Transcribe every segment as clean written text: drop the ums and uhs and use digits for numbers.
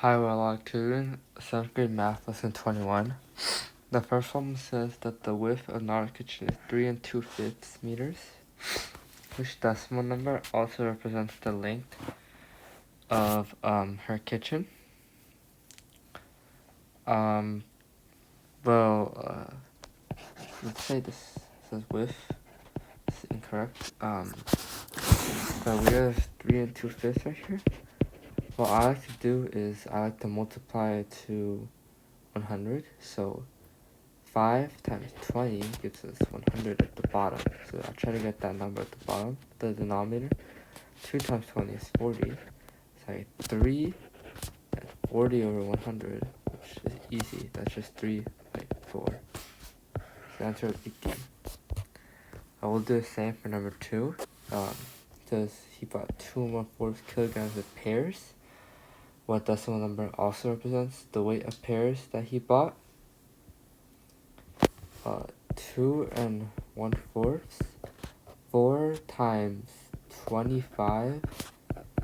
Hi, we're log 2, 7th grade math lesson 21. The first one says that the width of Nara's kitchen is 3 2/5 meters, which decimal number also represents the length of her kitchen. Let's say this says width. It's incorrect. So we have 3 2/5 right here. What I like to do is I like to multiply it to 100. So 5 times 20 gives us 100 at the bottom. So I'll try to get that number at the bottom, the denominator. 2 times 20 is 40. So 3 and 40 over 100, which is easy. That's just 3.4. So the answer would be D. I will do the same for number 2. Says he bought 2.14 kilograms of pears. What decimal number also represents the weight of pears that he bought? 2 1/4. 4 times 25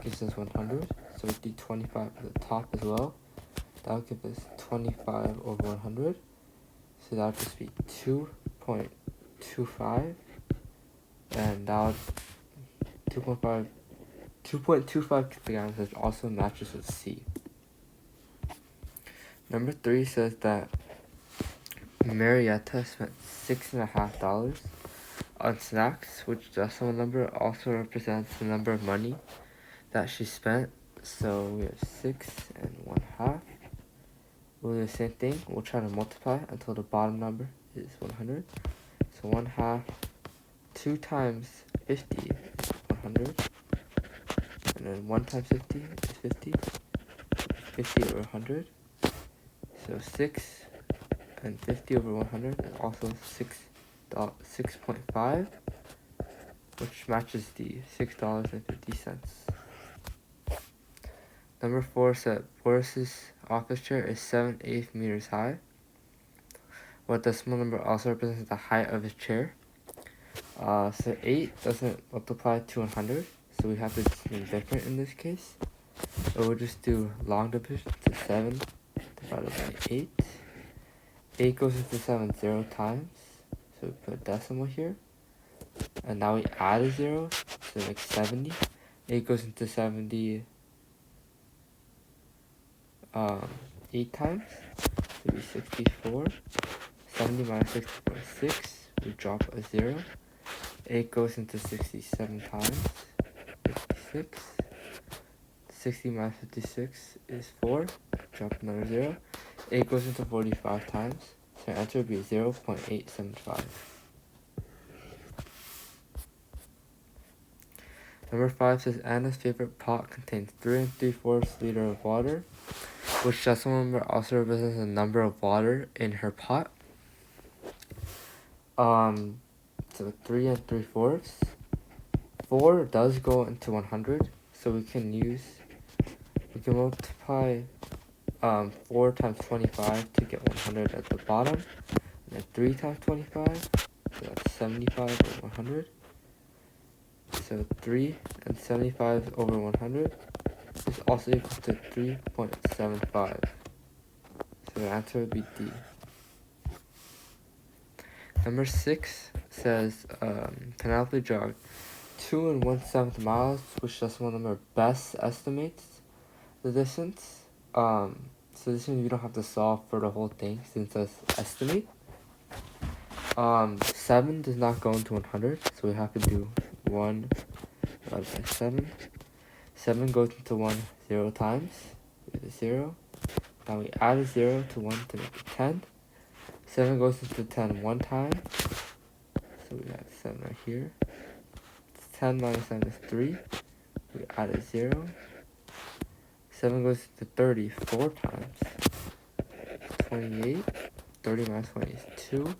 gives us 100. So we do 25 at the top as well. That would give us 25 over 100. So that would just be 2.25. And that would 2.25 kilograms, which also matches with C. Number 3 says that Marietta spent $6.50 on snacks, which decimal number also represents the number of money that she spent. So we have 6 1/2. We'll do the same thing. We'll try to multiply until the bottom number is 100. So 1/2, 2 times 50 is 100. And then 1 times 50 is 50. 50 over 100. So 6 and 50 over 100 is also 6.5, which matches the $6.50. Number 4 said Boris's office chair is 7/8 meters high. What decimal number also represents the height of his chair? So 8 doesn't multiply to 100, so we have to do something different in this case. So we'll just do long division, to 7 divided by 8. 8 goes into 7 0 times, so we put a decimal here. And now we add a 0, so it makes 70. 8 goes into 70 8 times, so it would be 64. 70 minus 64 is 6. We drop a 0. 8 goes into 67 times, 56. 60 minus 56 is 4. Drop another 0. 8 goes into 45 times, so our answer would be 0.875. Number 5 says Anna's favorite pot contains 3 3/4 liter of water, which decimal number also represents the number of water in her pot. So 3 3/4. 4 does go into 100, so we can multiply 4 times 25 to get 100 at the bottom, and then 3 times 25, so that's 75 over 100. So 3 and 75 over 100 is also equal to 3.75. So the answer would be D. Number 6 says Penelope jogged 2 1/7 miles, which decimal number best estimates the distance. So this means we don't have to solve for the whole thing since it's estimate. 7 does not go into 100, so we have to do 1 divided by 7. 7 goes into 1 0 times, with a 0. Now we add a 0 to 1 to make it 10. 7 goes into 10 one time, so we got 7 right here. 10 minus 7 is 3. We add a 0. 7 goes into 30 4 times. 28. 30 minus 20 is 2.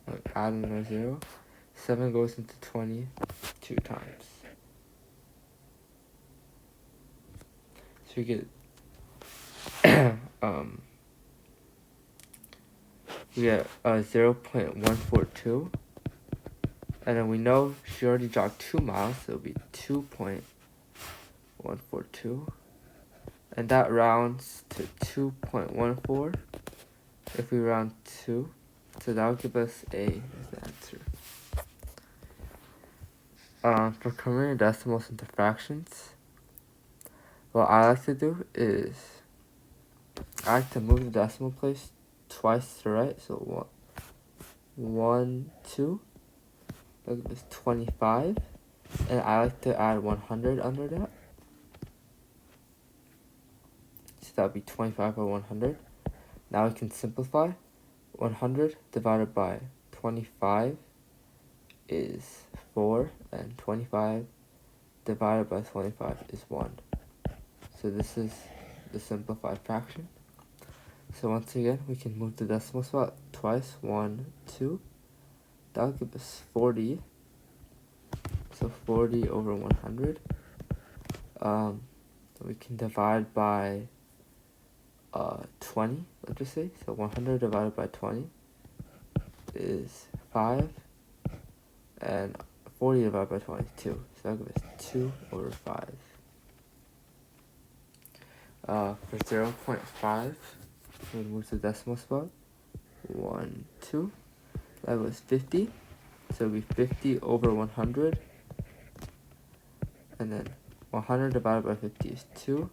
We add another 0. 7 goes into 20 2 times. So we get we get 0.142. And then we know she already jogged 2 miles, so it'll be 2.142. and that rounds to 2.14 if we round 2. So that will give us A as the answer. For converting decimals into fractions, what I like to do is I like to move the decimal place twice to the right. So 1, 2, that gives us 25, and I like to add 100 under that. So that would be 25 by 100. Now we can simplify. 100 divided by 25 is 4, and 25 divided by 25 is 1. So this is the simplified fraction. So once again, we can move the decimal spot twice. 1, 2. That'll give us 40. So 40 over 100. We can divide by 20, let's just say. So 100 divided by 20 is 5. And 40 divided by 20 is 2. So that'll give us 2 over 5. For 0.5, we move the decimal spot. 1, 2. That was 50. So it'll be 50 over 100. And then 100 divided by 50 is 2.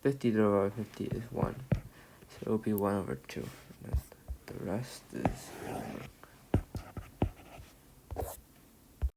50 divided by 50 is 1. So it'll be 1 over 2. And the rest is